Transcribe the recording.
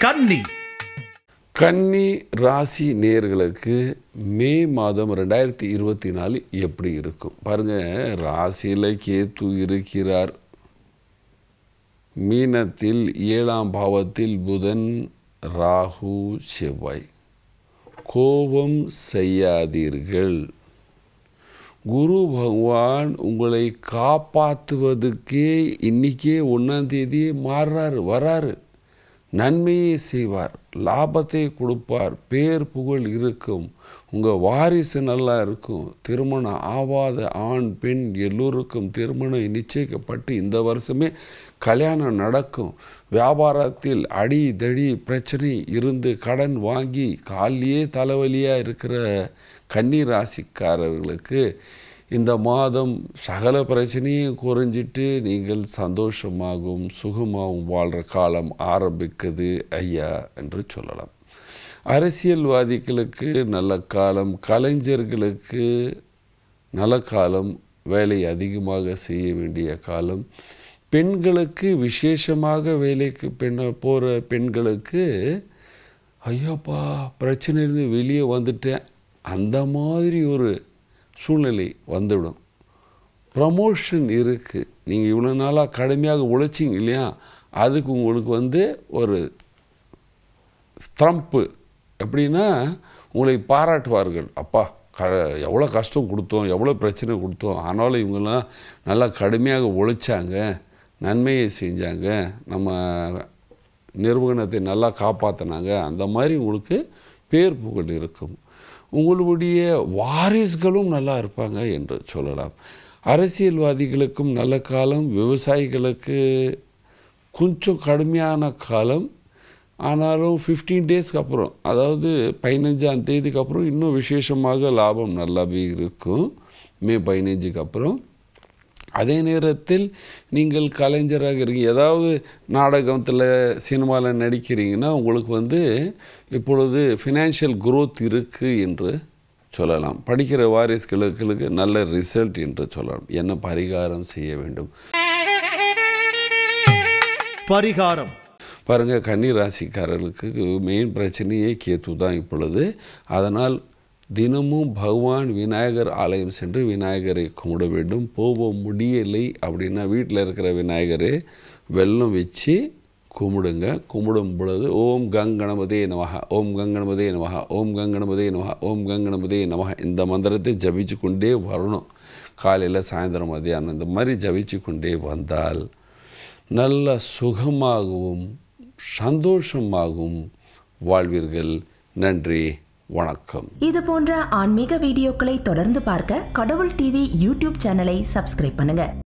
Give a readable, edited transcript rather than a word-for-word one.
கன்னி கன்னி ராசி நேயர்களுக்கு மே மாதம் 2024 எப்படி இருக்கும் பாருங்க. ராசியில் கேத்து இருக்கிறார். மீனத்தில் 7ஆம் பாவத்தில் புதன், ராகு, செவ்வாய். கோபம் செய்யாதீர்கள். குரு பகவான் உங்களை காப்பாற்றுவதுக்கே இன்றைக்கே 1ஆம் தேதி வராரு. நன்மையை செய்வார், லாபத்தை கொடுப்பார், பேர் புகழ் இருக்கும், உங்கள் வாரிசு நல்லா இருக்கும். திருமணம் ஆகாத ஆண் பெண் எல்லோருக்கும் திருமணம் நிச்சயிக்கப்பட்டு இந்த வருஷமே கல்யாணம் நடக்கும். வியாபாரத்தில் அடி தடி பிரச்சனை இருந்து கடன் வாங்கி காலிலே தலைவலியாக இருக்கிற கன்னி ராசிக்காரர்களுக்கு இந்த மாதம் சகல பிரச்சனையும் குறைஞ்சிட்டு நீங்கள் சந்தோஷமாகவும் சுகமாகவும் வாழ்கிற காலம் ஆரம்பிக்குது ஐயா என்று சொல்லலாம். அரசியல்வாதிகளுக்கு நல்ல காலம், கலைஞர்களுக்கு நல்ல காலம், வேலை அதிகமாக செய்ய வேண்டிய காலம். பெண்களுக்கு விசேஷமாக வேலைக்கு போகிற பெண்களுக்கு ஐயோப்பா பிரச்சனையிலிருந்து வெளியே வந்துட்டேன் அந்த மாதிரி ஒரு சூழ்நிலை வந்துவிடும். ப்ரமோஷன் இருக்குது. நீங்கள் இவ்வளோ நாளாக கடுமையாக உழைச்சிங்க இல்லையா, அதுக்கு உங்களுக்கு ஒரு ஸ்ட்ரம்ப்பு எப்படின்னா உங்களை பாராட்டுவார்கள். அப்பா எவ்வளோ கஷ்டம் கொடுத்தோம், எவ்வளோ பிரச்சனை கொடுத்தோம், ஆனாலும் இவங்கெல்லாம் நல்லா கடுமையாக உழைச்சாங்க, நன்மையை செஞ்சாங்க, நம்ம நிறுவனத்தை நல்லா காப்பாற்றினாங்க, அந்த மாதிரி உங்களுக்கு பேர் புகழ் இருக்கும். உங்களுடைய வாரிசுகளும் நல்லா இருப்பாங்க என்று சொல்லலாம். அரசியல்வாதிகளுக்கும் நல்ல காலம், விவசாயிகளுக்கு கொஞ்சம் கடுமையான காலம். ஆனாலும் 15 டேஸ்க்கு அப்புறம், அதாவது 15ஆம் தேதிக்கு அப்புறம் இன்னும் விசேஷமாக லாபம் நல்லாவே இருக்கும். மே 15க்கு அப்புறம். அதே நேரத்தில் நீங்கள் கலைஞராக இருக்கீங்க, ஏதாவது நாடகத்தில் சினிமாவில் நடிக்கிறீங்கன்னா உங்களுக்கு இப்பொழுது ஃபினான்ஷியல் குரோத் இருக்குது என்று சொல்லலாம். படிக்கிற வாரிசுகளுக்கு நல்ல ரிசல்ட் என்று சொல்லலாம். என்ன பரிகாரம் செய்ய வேண்டும்? பரிகாரம் பாருங்கள், கன்னி ராசிக்காரர்களுக்கு மெயின் பிரச்சனையே கேத்து தான் இப்பொழுது. அதனால் தினமும் பகவான் விநாயகர் ஆலயம் சென்று விநாயகரை கும்பிட வேண்டும். போக முடியலை அப்படின்னா வீட்டில் இருக்கிற விநாயகரை வெல்லம் வச்சு கும்பிடுங்க. கும்பிடும் பொழுது ஓம் கங்கணபதே நமஹ, ஓம் கங்கணபதே நமஹ, ஓம் கங்கணபதே நமஹ, ஓம் கங்கணபதே நமஹ இந்த மந்திரத்தை ஜபிச்சு கொண்டே வரணும். காலையில் சாயந்தரம் மதியானம் இந்த மாதிரி ஜபிச்சு கொண்டே வந்தால் நல்ல சுகமாகவும் சந்தோஷமாகவும் வாழ்வீர்கள். நன்றி, வணக்கம். இது போன்ற ஆன்மீக வீடியோக்களை தொடர்ந்து பார்க்க கடவுள் டிவி யூடியூப் சேனலை சப்ஸ்கிரைப் பண்ணுங்க.